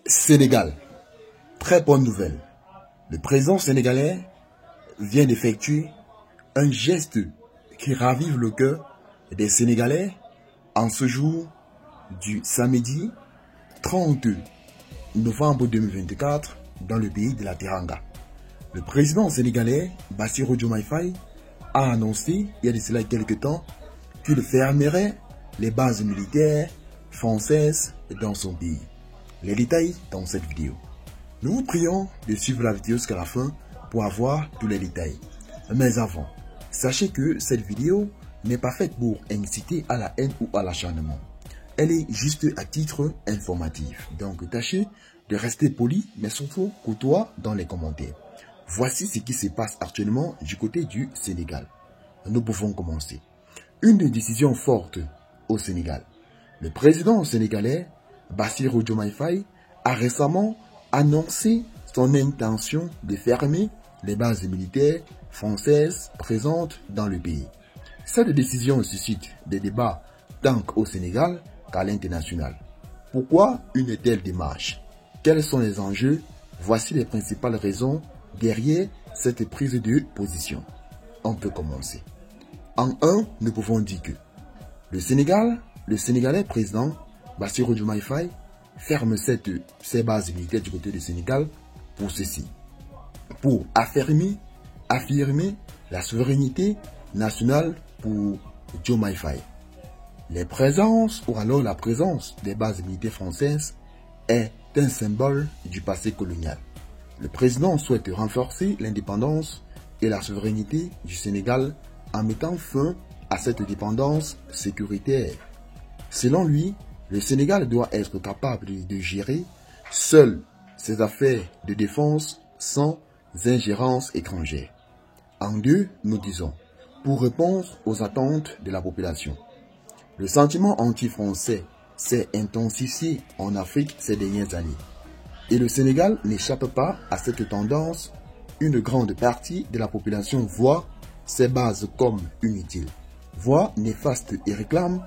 Sénégal, très bonne nouvelle. Le président sénégalais vient d'effectuer un geste qui ravive le cœur des Sénégalais en ce jour du samedi 30 novembre 2024 dans le pays de la Teranga. Le président sénégalais, Bassirou Diomaye Faye, a annoncé il y a de cela quelques temps qu'il fermerait les bases militaires françaises dans son pays. Les détails dans cette vidéo. Nous vous prions de suivre la vidéo jusqu'à la fin pour avoir tous les détails. Mais avant, sachez que cette vidéo n'est pas faite pour inciter à la haine ou à l'acharnement. Elle est juste à titre informatif. Donc tâchez de rester poli, mais surtout courtois dans les commentaires. Voici ce qui se passe actuellement du côté du Sénégal. Nous pouvons commencer. Une décision forte au Sénégal. Le président sénégalais, Bassirou Diomaye Faye, a récemment annoncé son intention de fermer les bases militaires françaises présentes dans le pays. Cette décision suscite des débats tant au Sénégal qu'à l'international. Pourquoi une telle démarche? Quels sont les enjeux? Voici les principales raisons derrière cette prise de position. On peut commencer. En un, nous pouvons dire que le Sénégalais président Bassirou Diomaye Faye ferme ses bases militaires du côté du Sénégal pour ceci. Pour affirmer la souveraineté nationale pour Diomaye Faye. La présence des bases militaires françaises est un symbole du passé colonial. Le président souhaite renforcer l'indépendance et la souveraineté du Sénégal en mettant fin à cette dépendance sécuritaire. Selon lui, le Sénégal doit être capable de gérer seul ses affaires de défense sans ingérence étrangère. En deux, nous disons, pour répondre aux attentes de la population. Le sentiment anti-français s'est intensifié en Afrique ces dernières années. Et le Sénégal n'échappe pas à cette tendance. Une grande partie de la population voit ces bases comme inutiles, voire néfastes et réclame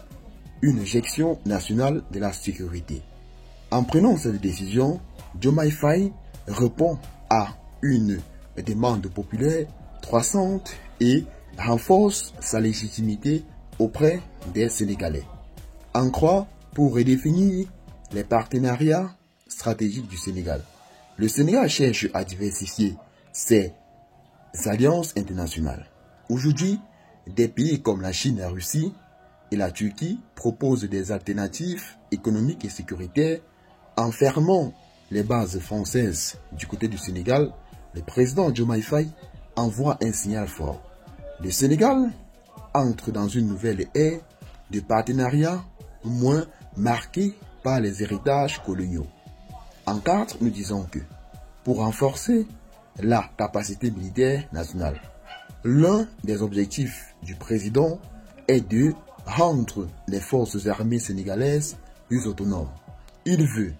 une gestion nationale de la sécurité. En prenant cette décision, Diomaye Faye répond à une demande populaire croissante et renforce sa légitimité auprès des Sénégalais. En croix, pour redéfinir les partenariats stratégiques du Sénégal. Le Sénégal cherche à diversifier ses alliances internationales. Aujourd'hui, des pays comme la Chine, la Russie et la Turquie proposent des alternatives économiques et sécuritaires. En fermant les bases françaises du côté du Sénégal, le président Diomaye Faye envoie un signal fort. Le Sénégal entre dans une nouvelle ère de partenariat moins marquée par les héritages coloniaux. En quatre, nous disons que pour renforcer la capacité militaire nationale, l'un des objectifs du président est de rendre les forces armées sénégalaises plus autonomes. Il veut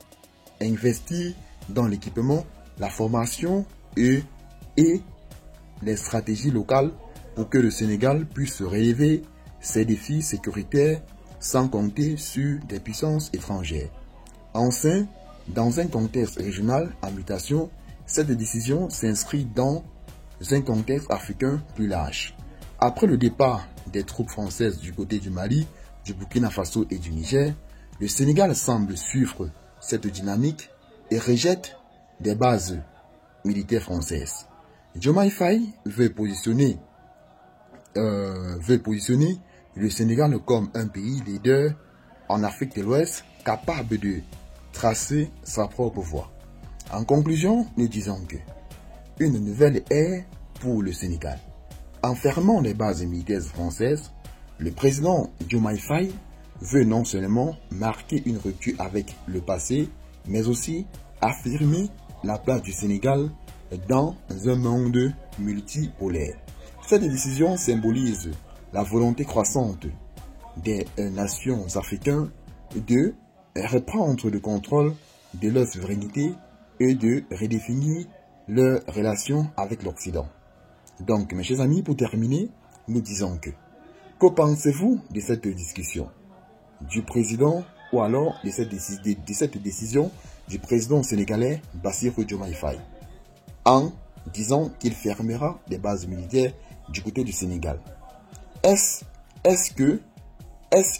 investir dans l'équipement, la formation et les stratégies locales pour que le Sénégal puisse relever ses défis sécuritaires sans compter sur des puissances étrangères. Enfin, dans un contexte régional en mutation, cette décision s'inscrit dans un contexte africain plus large. Après le départ des troupes françaises du côté du Mali, du Burkina Faso et du Niger, le Sénégal semble suivre cette dynamique et rejette des bases militaires françaises. Diomaye Faye veut positionner le Sénégal comme un pays leader en Afrique de l'Ouest capable de tracer sa propre voie. En conclusion, nous disons que une nouvelle ère pour le Sénégal. En fermant les bases militaires françaises, le président Diomaye Faye veut non seulement marquer une rupture avec le passé, mais aussi affirmer la place du Sénégal dans un monde multipolaire. Cette décision symbolise la volonté croissante des nations africaines de reprendre le contrôle de leur souveraineté et de redéfinir leurs relations avec l'Occident. Donc, mes chers amis, pour terminer, nous disons que pensez-vous de cette discussion du président ou alors de cette décision du président sénégalais Bassirou Diomaye Faye en disant qu'il fermera des bases militaires du côté du Sénégal. Est-ce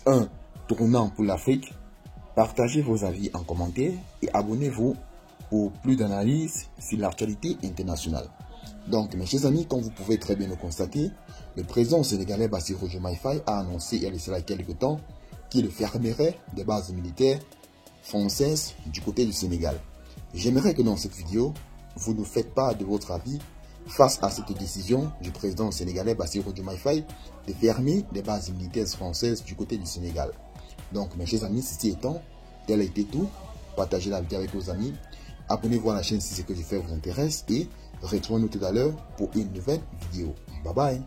un tournant pour l'Afrique? Partagez vos avis en commentaire et abonnez-vous pour plus d'analyses sur l'actualité internationale. Donc, mes chers amis, comme vous pouvez très bien le constater, le président sénégalais Bassirou Diomaye Faye a annoncé il y a cela quelques temps qu'il fermerait des bases militaires françaises du côté du Sénégal. J'aimerais que dans cette vidéo, vous nous faites part de votre avis face à cette décision du président sénégalais Bassirou Diomaye Faye de fermer des bases militaires françaises du côté du Sénégal. Donc, mes chers amis, ceci étant, tel a été tout. Partagez la vidéo avec vos amis. Abonnez-vous à la chaîne si ce que je fais vous intéresse et retrouvez-nous tout à l'heure pour une nouvelle vidéo. Bye bye.